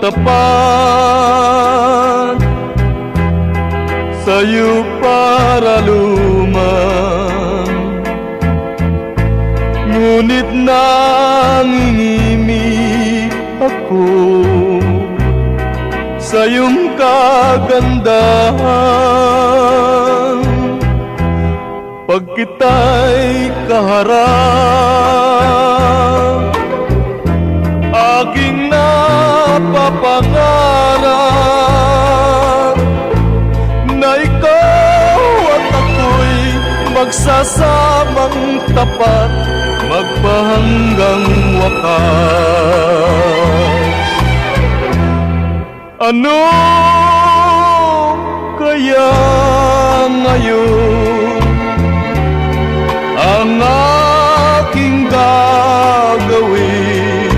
magtapat sa'yo para luman. Ngunit nangingimik ako sa iyong kagandahan. Pag kita'y kaharap, aking napapangarap na ikaw at ako'y magsasamang tapat, magpahanggang wakas. Ano kaya ngayon ang aking gagawin?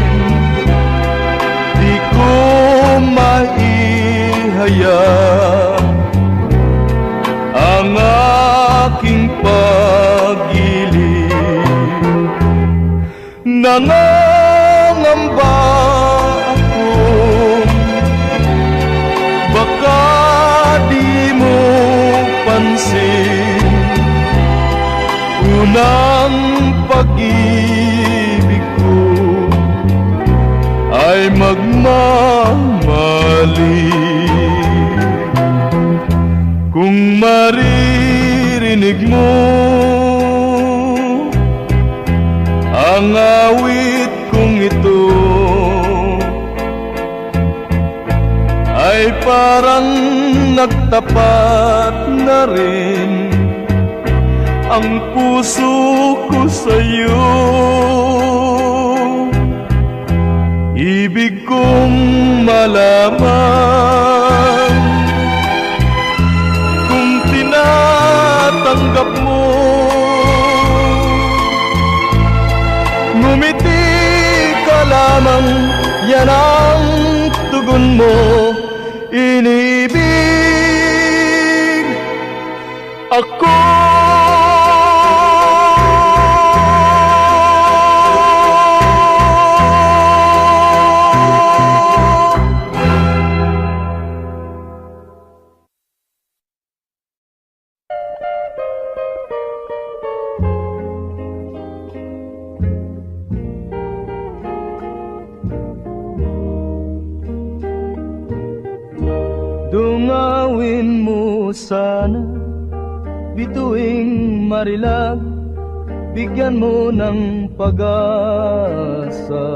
Di ko maihaya ang aking pag-ibig. Nangangamba akong baka di mo pansin, unang pag-ibig ko ay magmamali. Kung maririnig mo ang awit kong ito, ay parang nagtapat na rin ang puso ko sa'yo. Ibig kong malaman kung tinatanggap mo. Ngumiti ka lamang, yan ang tugon mo. Inibig ako. Dungawin mo sana, bituing marilag, bigyan mo ng pag-asa.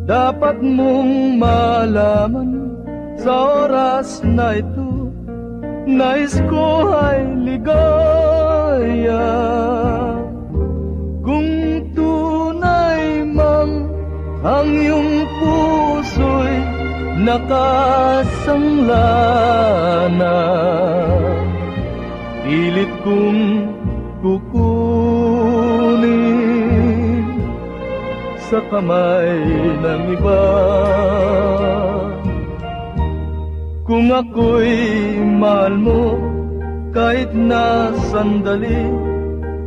Dapat mong malaman sa oras na ito, nais ko ay ligaya. Kung tunay mang ang iyong puso'y nakasangla na, pilit kong kukunin sa kamay ng iba. Kung ako'y mahal mo, kahit na sandali,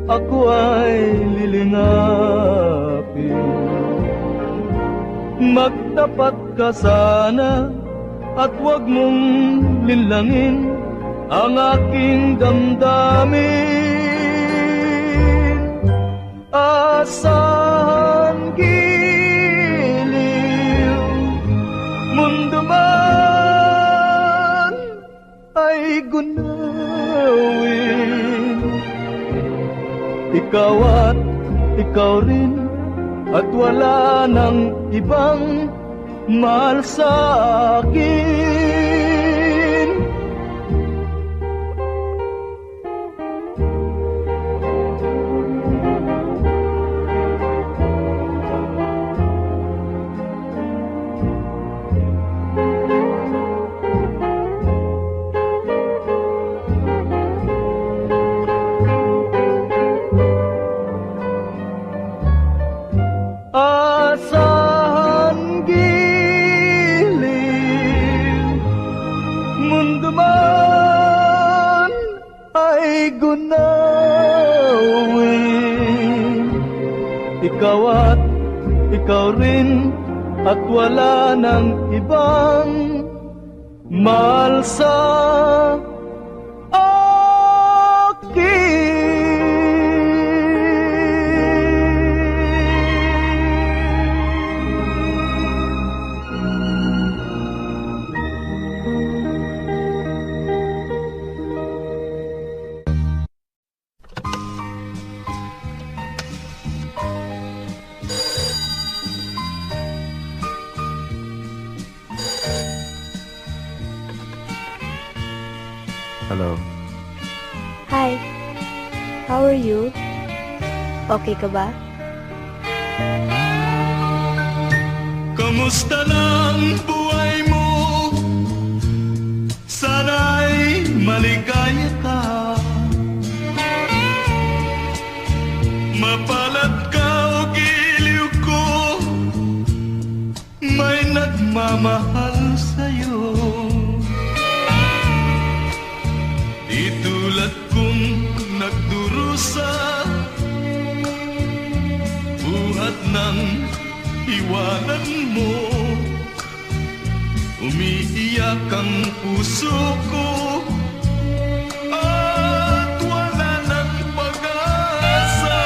ako ay lilingapin. Magtapat ka sana at huwag mong linlangin ang aking damdamin. Asahan giliw, mundo man ay gunawin. Ikaw at ikaw rin, at wala nang ibang mahal sa akin. Asahan giliw, mundo man ay gunawin. Ikaw at ikaw rin, at wala ng ibang mahal sa Hello. Hi. How are you? Okay ka ba? Kamusta na ang buhay mo? Sana'y maligaya ka. Mapalad ka o giliw ko, may nagmamahal sa'yo. Di tulad kong nagdurusa, buhat ng iwanan mo. Umiiyak ang puso ko at wala ng pag-asa.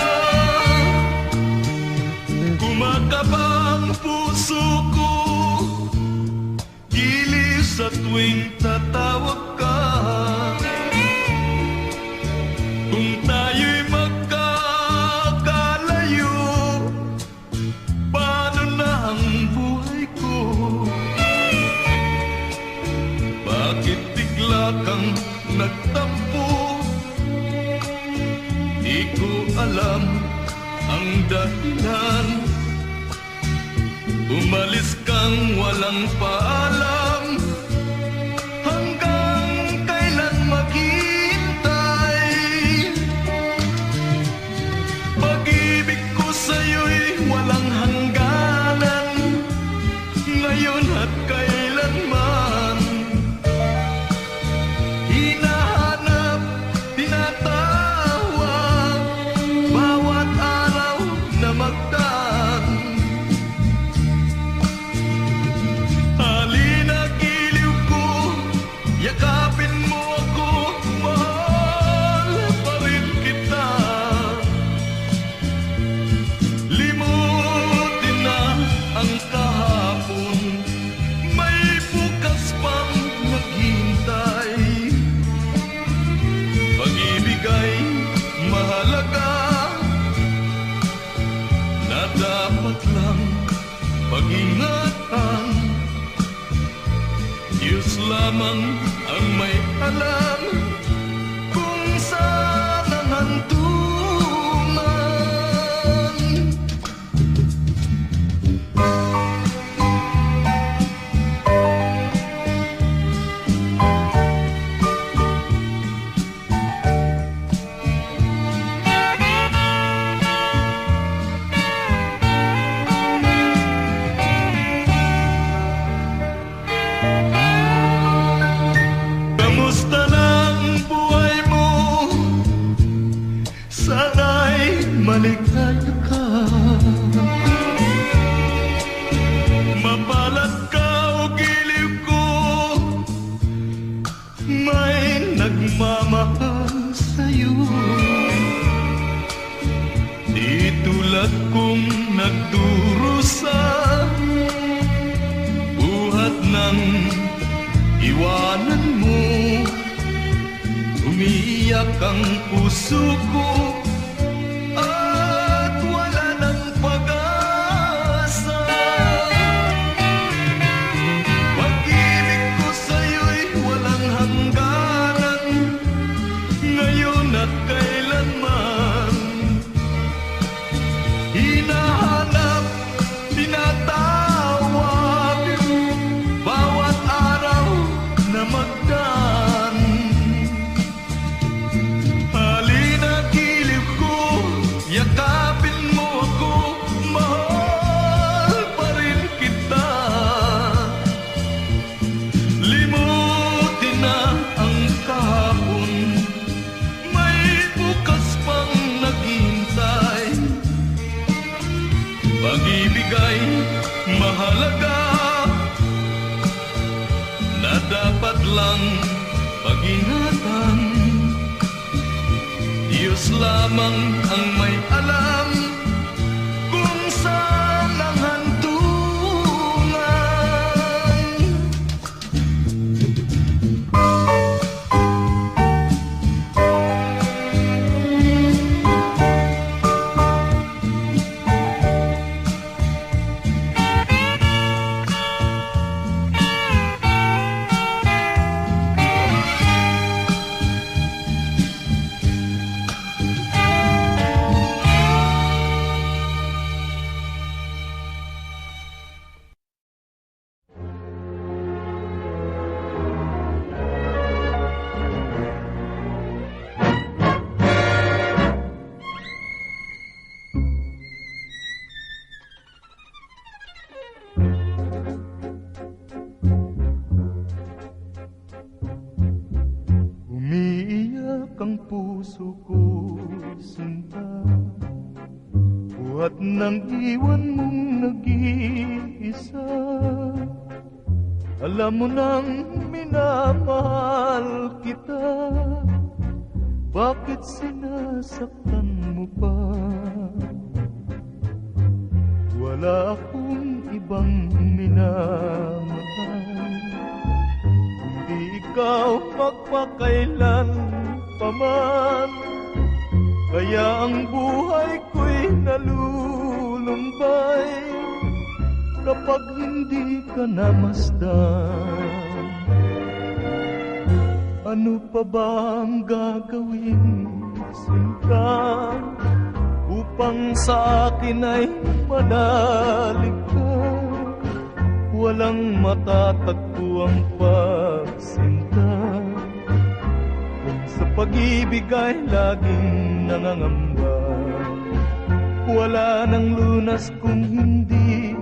Kumakaba ang puso ko, giliw sa tuwing tatawag ka. Kung tayo'y magkakalayo, paano na ang buhay ko? Bakit bigla kang nagtampo? Di ko alam ang dahilan. Umalis kang walang paalam. Hanggang kailan maghihintay? Pag-ibig ko sa'yo'y walang hangganan, ngayon at kailanman. Hinahanap, tinatawag, bawat araw na magdaan. Halina, giliw ko, yakapin mo ako, mahal pa rin kita. Limutin na ang kahapon, may bukas pang naghintay. Pag-ibig ay mahalaga, na dapat lang pag-ingatan. Diyos lamang ang may alam kung saan ang hantungan. Kamusta na ang buhay mo? Sana'y maligaya ka. Mapalad ka o giliw ko, may nagmamahal sa'yo. Di tulad kong nagdurusa, buhat ng iwanan mo. Umiiyak ang puso ko at wala ng pag-asa. Pag-ibig ko sa'yo'y walang hangganan, ngayon at kailanman. Hinahanap, tinatawag, bawat araw na magdaan. Halina, giliw hadlang pag-ingatan. Diyos lamang ang may alam kung saan ang hantungan. Umiiyak ang puso ko, sinta, buhat nang iwan mong nag-iisa. Alam mo nang minamahal kita, bakit sinasaktan mo pa? Wala akong ibang minamahal, kundi ikaw magpakailan paman. Kaya ang buhay ko'y nalulumbay kapag hindi ka namasdan. Ano pa ba ang gagawin, sinta, upang sa akin ay manalig ka? Walang matatagpo ang pagsinta kung sa pag-ibig ay laging nangangamba. Wala nang lunas kung hindi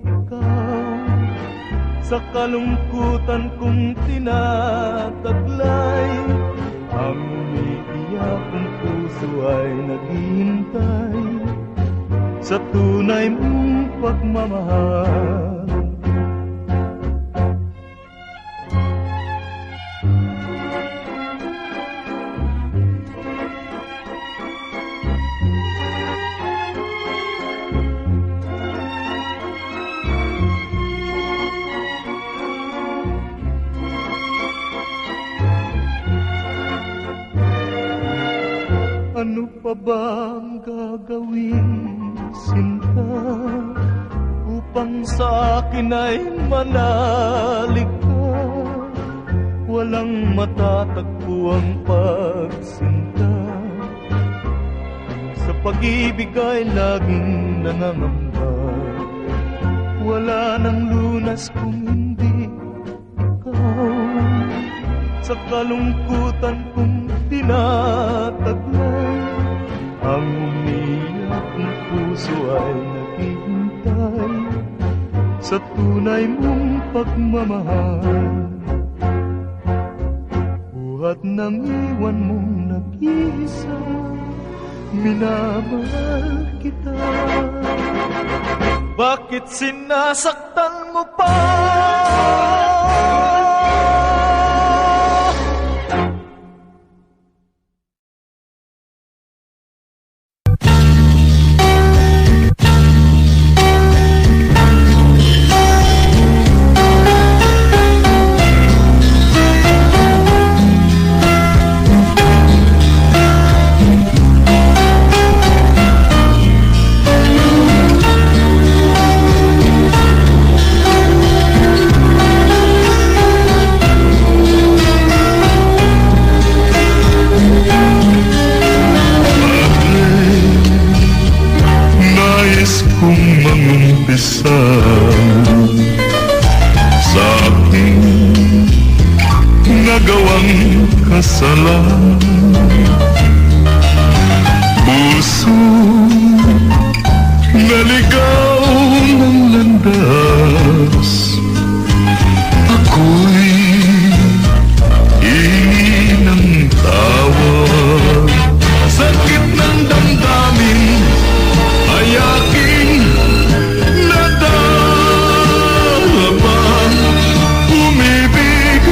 ikaw, sa kalungkutan kong tinataglay. Ang umiiyak ng puso ay naghihintay sa tunay mong pagmamahal. Ano pa ba ang gagawin, sinta, upang sa akin ay manalig ka? Walang matatagpo ang pagsinta kung sa pag-ibig ay laging nangangamba. Wala nang lunas kung hindi ikaw, sa kalungkutan kong tinataglay. Ang umiyak ng puso ay naghihintay sa tunay mong pagmamahal. Buhat ng iwan mong nag-iisa, minamahal kita. Bakit sinasaktan mo pa? Sa aking nagawang kasalanan, puso naligaw ng landas. Ako'y hingi ng tawad, sakit ng damdamin ay aking nadama. Umibig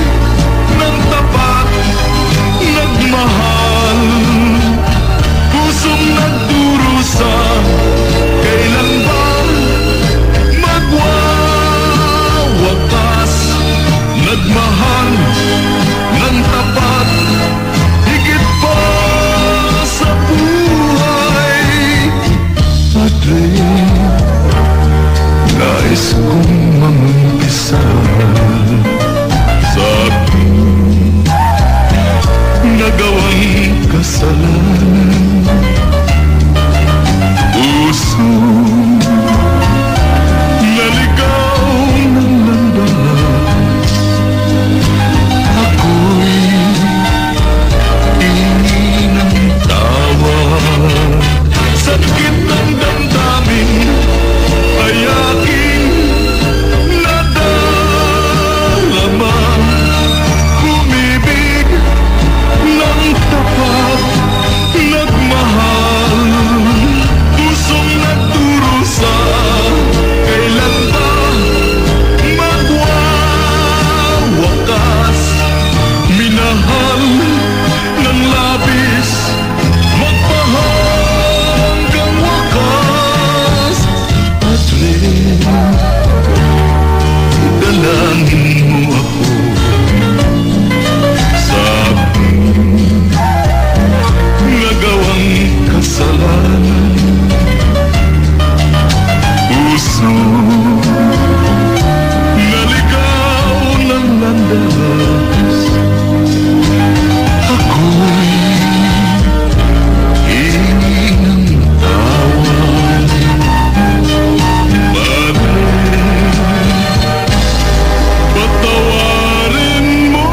Patawarin mo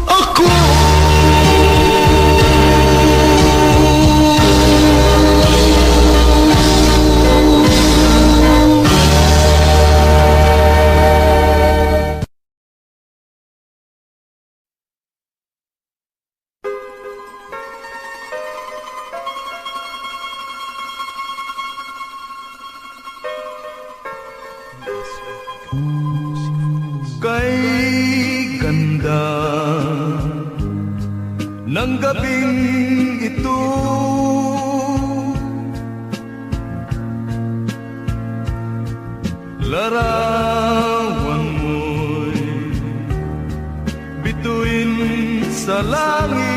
ako. Kay ganda ng gabing ito, larawan mo'y bituin sa langit,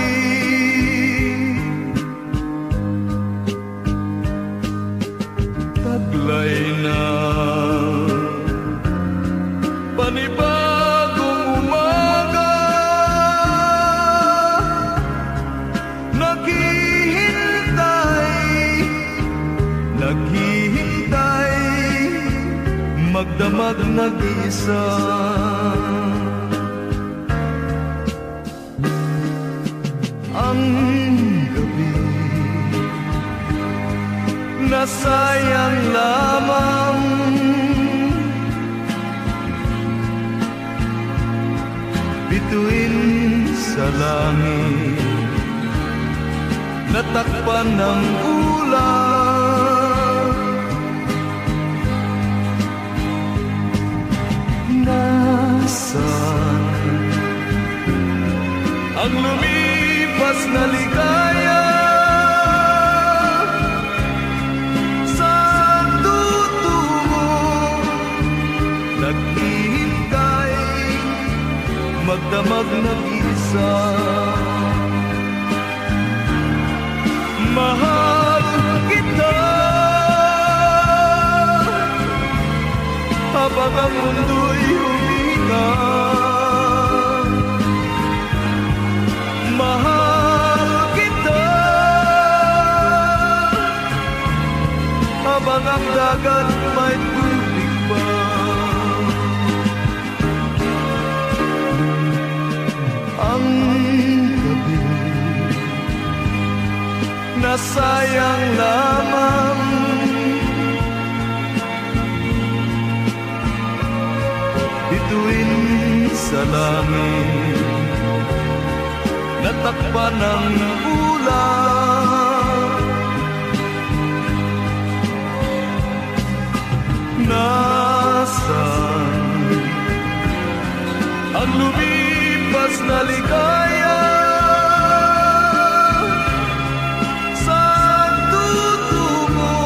taglay na panibagong umaga, naghihintay, magdamag nag-iisa. Ang gabi nasayang lamang, bituin sa langit, natakpan ng ulan. Nasaan ang lumipas na ligaya? Saan tutungo? Naghihintay, magdamag nag-isa. Mahal kita habang ang mundo'y humihinga. Mahal kita habang ang dagat may tubig pa. Ang gabi nasayang lamang, bituin sa langit, natakpan ng ulan. Nasaan ang lumipas na ligaya? Saan tutungo?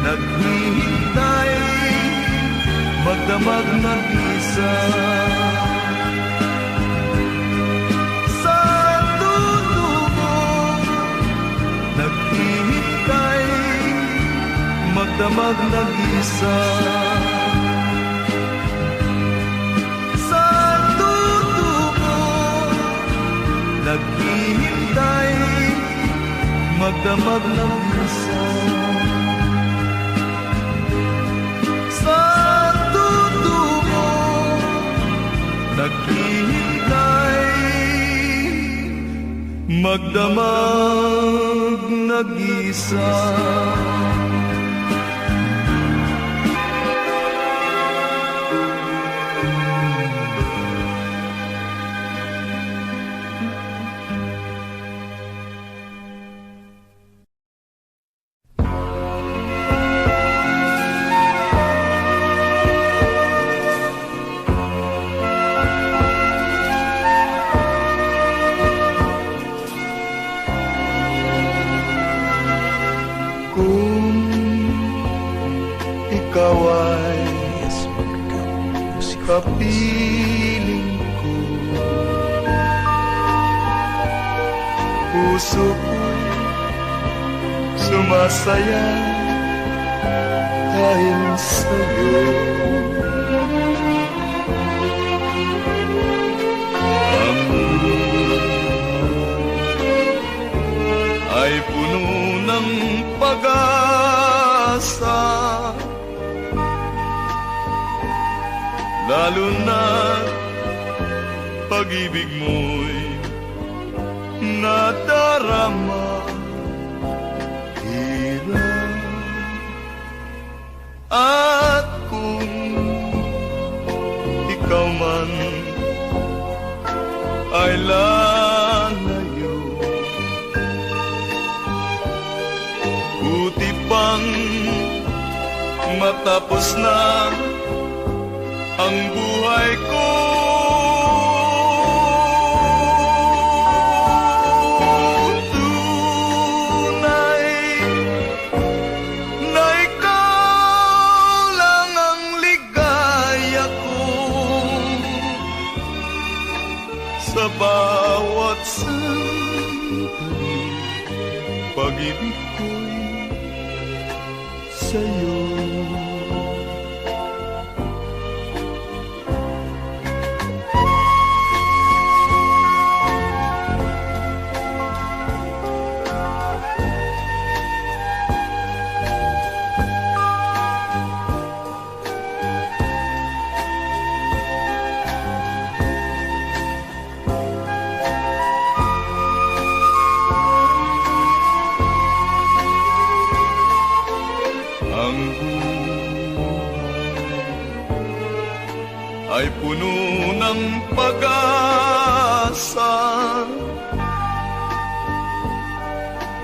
Naghihintay, magdamag nag-isa. Saan tutungo? Naghihintay, magdamag nag-isa. Saan tutungo? Naghihintay, magdamag nag-isa. Saan tutungo? Naghihintay, magdamag nag-isa. Ikaw ay kapiling ko, puso ko'y sumasaya dahil sa'yo. Ang ay puno ng pag-asa, lalo na pag-ibig mo'y nadarama. Hirap at kung ikaw man ay lalayo, buti pang matapos na ang buhay ko. Tunay na ikaw lang ang ligaya ko sa bawat sandali. Pag-ibig ko'y sa'yo. Ang buhay ay puno ng pag-asa,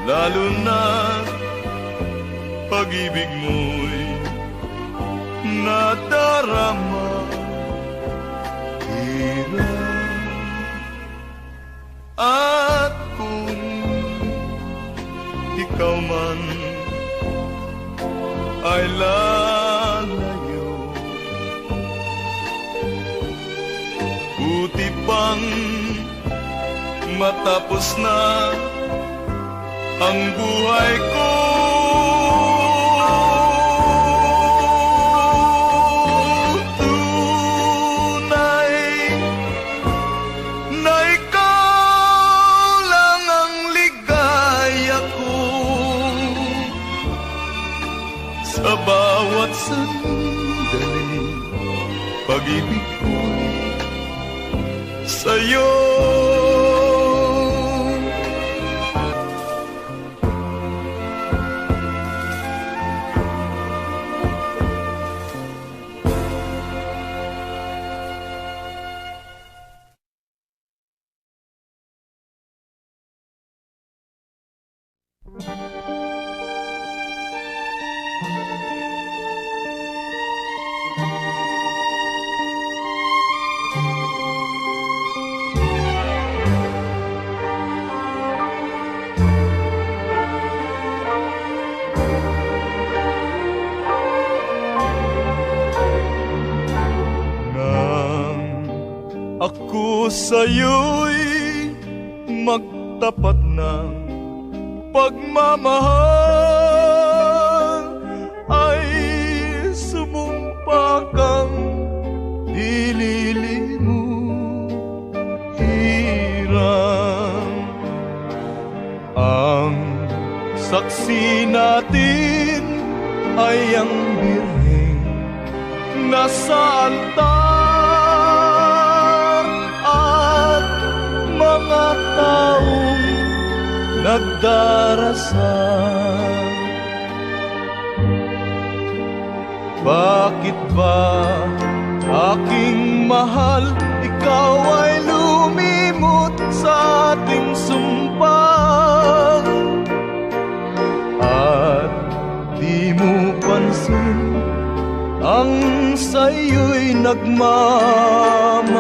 lalo na pag-ibig mo'y nadarama. Hirap at kung ikaw man ay lalayo, buti pang matapos na ang buhay ko. Tunay na ikaw lang ang ligaya ko sa bawat sandali. Pag-ibig ko'y sa'yo. Ako sa'yo'y magtapat ng pagmamahal, ay sumumpa kang ililimuhiran. Ang saksi natin ay ang birheng nasa altar, at mga taong nagdarasal. Bakit ba, aking mahal, ikaw ay lumimot sa ating sumpah, at di mo pansin ang sa'yo'y nagmamahal?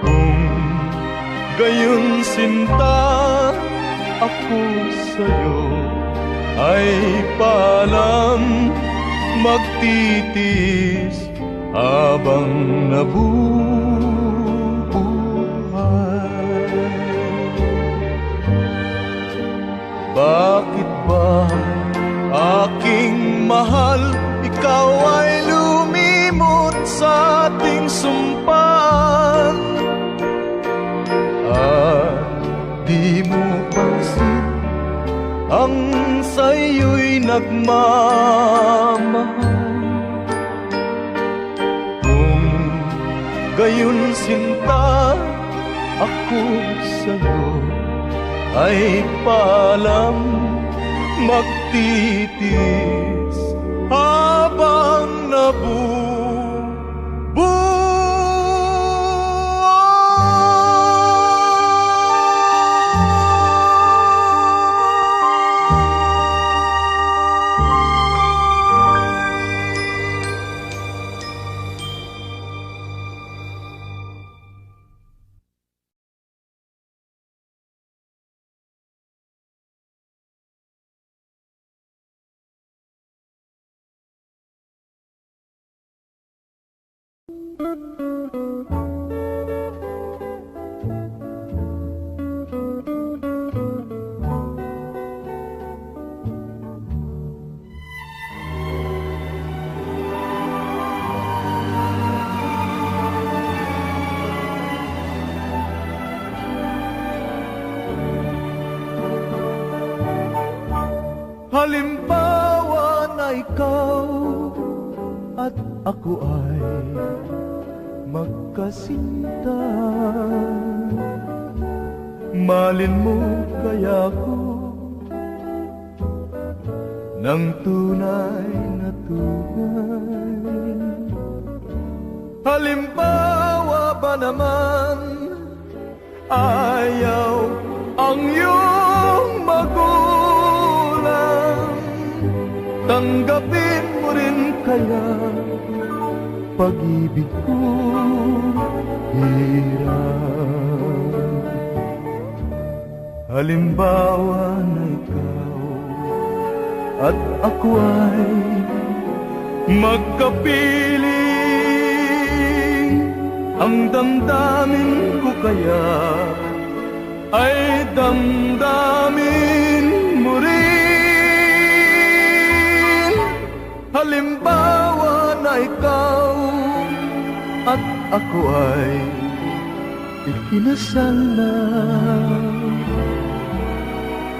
Kung gayon sinta ako sa'yo, ay paalam, magtitis habang nabubuhay. Bakit ba, aking mahal, ikaw ay lumimot sa ating sumpah, at di mo pansin ang sa'yo'y nagmamahal? Gayon sinta ako sa'yo ay paalam, magtitis habang halimbawa na ikaw at ako ay magkasinta. Malin mo kaya ko ng tunay na tunay. Halimbawa ba naman ayaw ang iyong magulang, tanggapin mo rin kaya pag-ibig ko hirap. Halimbawa na ikaw at ako ay magkapiling, ang damdamin ko kaya ay damdamin mo rin. Halimbawa na ikaw at ako ay ikinasal na,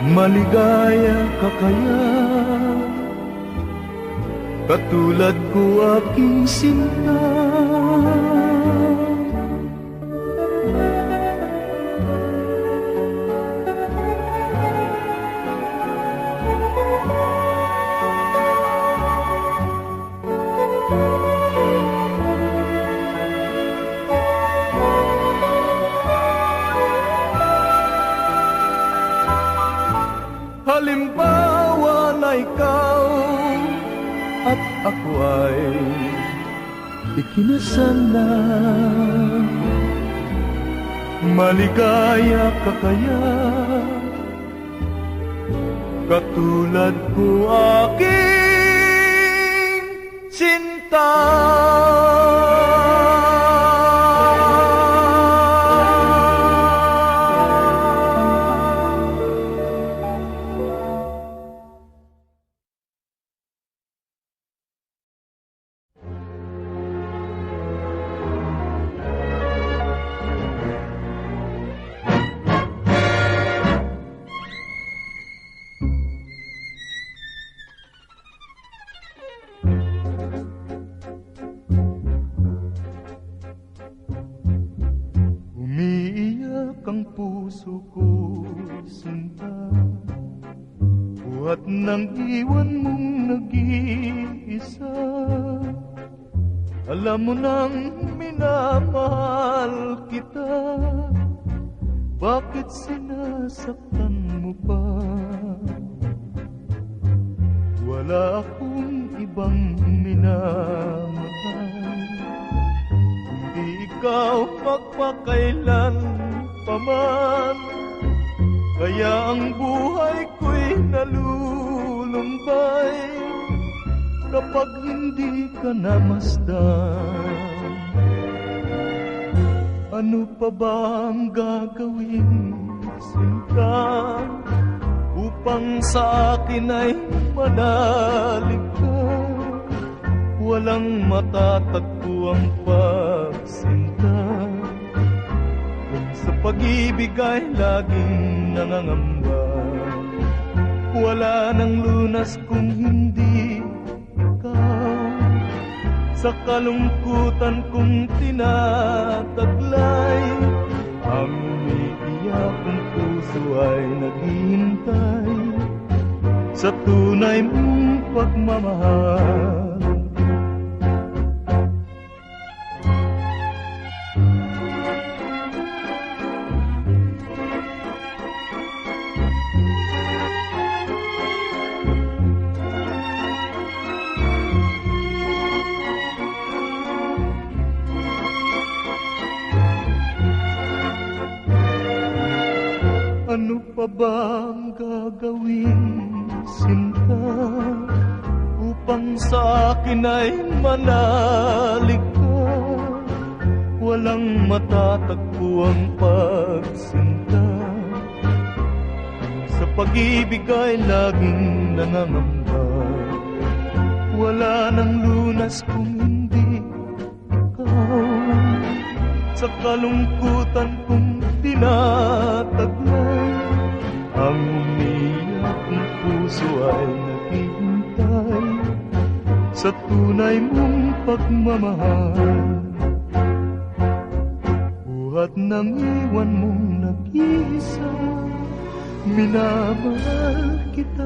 maligaya ka kaya katulad ko aking sinta. Halimbawa na ikaw at ako ay ikinasal na, maligaya ka kaya katulad ko aking sinta. Umiiyak ang puso ko, sinta, buhat nang iwan mong nag-iisa. Alam mo nang minamahal kita, bakit sinasaktan mo pa? Wala akong ibang minamahal, kundi ikaw magpakailan paman. Kaya ang buhay ko'y nalulumbay kapag hindi ka namasdan. Ano pa ba ang gagawin, sinta, upang sa akin ay manalig ka? Walang matatagpo ang pagsinta kung sa pag-ibig ay laging nangangamba. Wala nang lunas kung hindi ikaw, Sa kalungkutan kong tinataglay, ang umiiyak kong puso ay naghihintay sa tunay mong pagmamahal. Ano pa bang gagawin, sinta, upang sa akin ay manalig ka? Walang matatagpo ang pagsinta, sa pag-ibig ay laging nangangamba. Wala nang lunas kung hindi ikaw, sa kalungkutan kong tinataglay, ang umiyak ng puso ay naghihintay sa tunay mong pagmamahal. Buhat ng iwan mong nag-iisa, minamahal kita.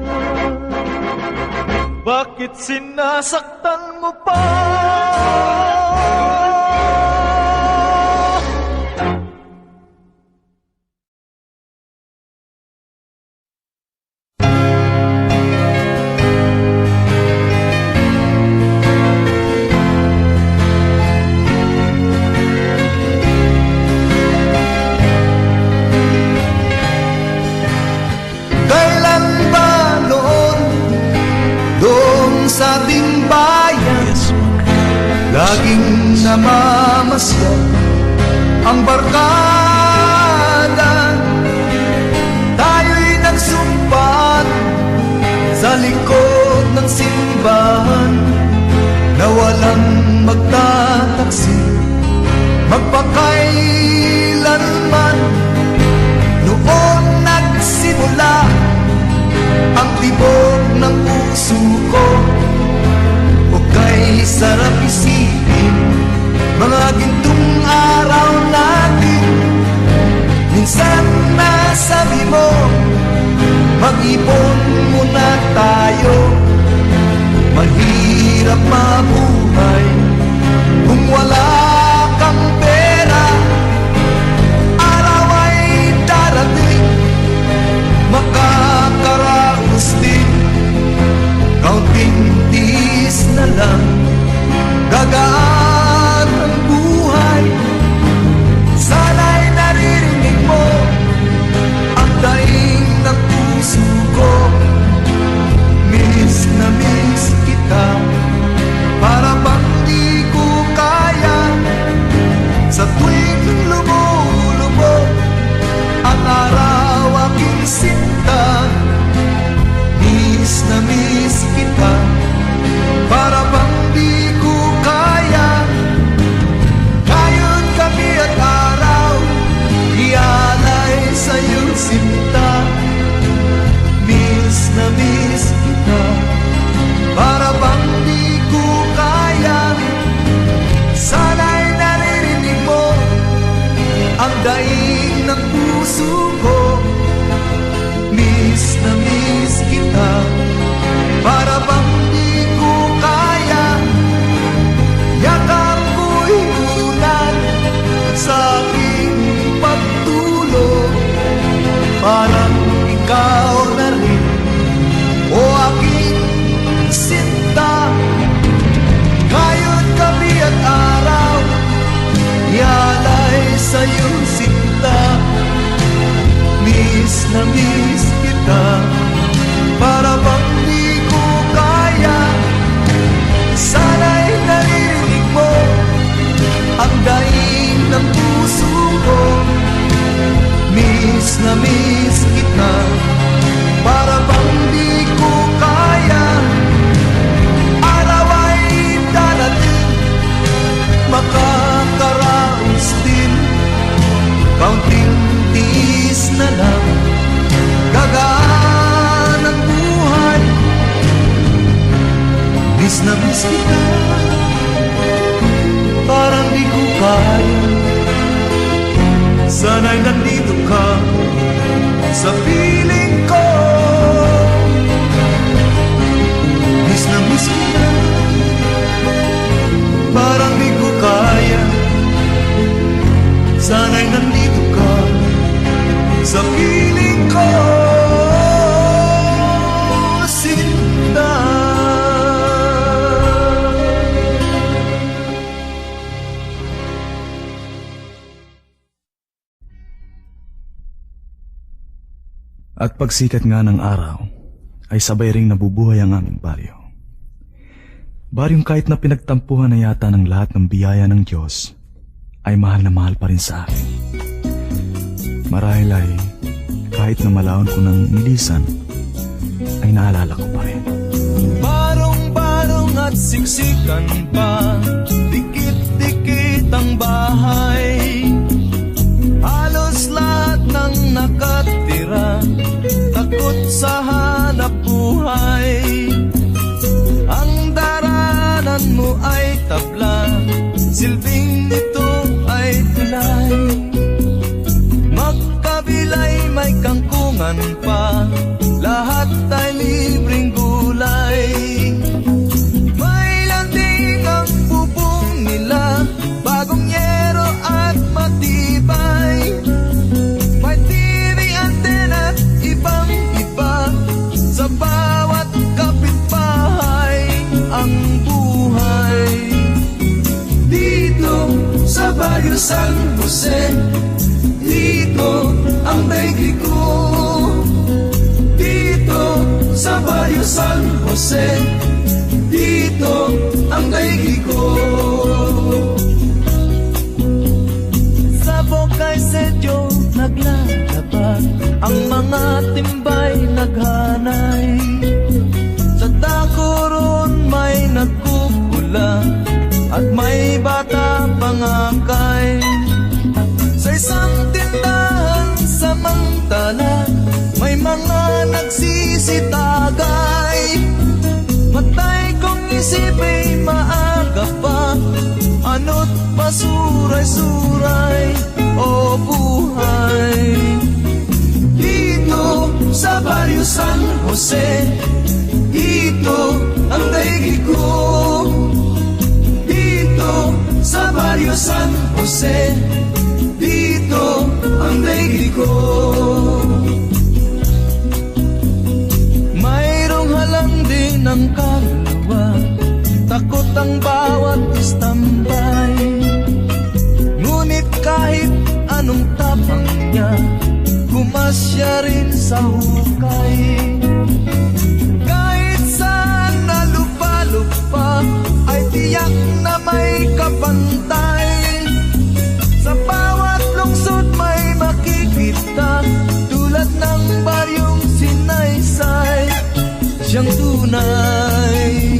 Bakit sinasaktan mo pa? Sa ating bayan, laging namamasyan ang barkada. Tayo'y nagsumpat sa likod ng simbahan na walang magtataksil magpakailanman. Noon nagsimula ang tibok ng puso ko. Kay sarap isipin mga gintong araw natin. Minsan nasabi mo, mag-ipon muna tayo. Mahirap mabuhay kung wala kang pera. Araw ay darating, makakaraos din. Kaunting tiis na lang, gagaan ang buhay. Sana'y naririnig mo ang daing ng puso ko. Miss na miss kita, para bang di ko kaya. Sa tuwing lumulubog ang araw aking sinta, miss na miss kita, para bang di ko kaya. Ngayon kami at araw, ialay sa'yo sinta. Miss na miss kita, para bang di ko kaya. Sana'y naririnig mo ang daing ng puso ko. Miss na miss kita, para bang di ko kaya. Yakap ko'y ulan sa aking pagtulog, parang ikaw na rin, o aking sinta. Ngayon gabi at araw, ialay sa'yo sinta. Miss na miss kita, para bang di ko kaya. Sana'y naririnig mo ang daing ng puso ko. Miss na miss kita, para bang di ko kaya. Araw ay darating, makakaraos din. Kaunting tiis na lang, gagaan ang buhay. Miss na miss kita, sana'y nandito ka sa piling ko. Miss na miss kita, parang di ko kaya. Sana'y nandito ka sa piling ko, Sinta. At pagsikat nga ng araw, ay sabay ring nabubuhay ang aming baryo. Baryong kahit na pinagtampuhan na yata ng lahat ng biyaya ng Diyos, ay mahal na mahal pa rin sa akin. Marahil ay kahit na malawan ko ng nilisan, ay naalala ko pa rin. Barong-barong at siksikan pa, dikit-dikit ang bahay. Halos lahat ng nakatira, takot sa hanap buhay. Ang daranan mo ay tabla, silbing nito ay tulay. Magkabilay may kangkungan pa, lahat ay libreng gulay. May landing ang bubong nila, bagong yero at matibay. May TV antenna, ibang-iba, sa bawat kapitbahay ang buhay. Dito sa Barrio San Jose, dito ang daigdig ko. Dito sa Barrio San Jose, dito ang daigdig ko. Sa Bocay Sedyo naglalabag, ang mga timbay naghanay. Sa Dacoron may nagkukula, at may bata pangakay. Sa isang tindahan samantala, may mga nagsisitagay. Matay kong isip ay maaga pa, ano't pasuray-suray o buhay. Dito sa Barrio San Jose, dito ang daigdig ko. Dito sa Barrio San Jose, dito ang daigdig ko. Mayroong halang din ang kaluluwa, takot ang bawat istambay. Ngunit kahit anong tapang niya, gumasya rin sa hukay. Kahit saan nalupa-lupa, ay tiyak na may kapantay. Sa bawat lungsod may makikita, tulad ng baryong Sinaysay, siyang tunay.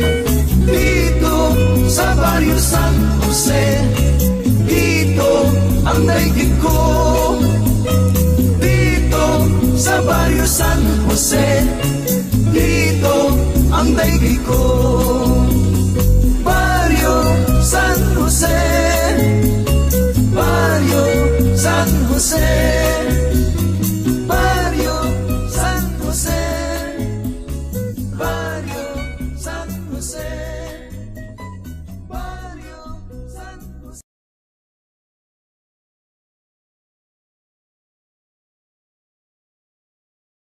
Dito sa Barrio San Jose, dito ang daigdig ko. Dito sa Barrio San Jose, dito ang daigdig ko. Barrio San Jose, Barrio San Jose.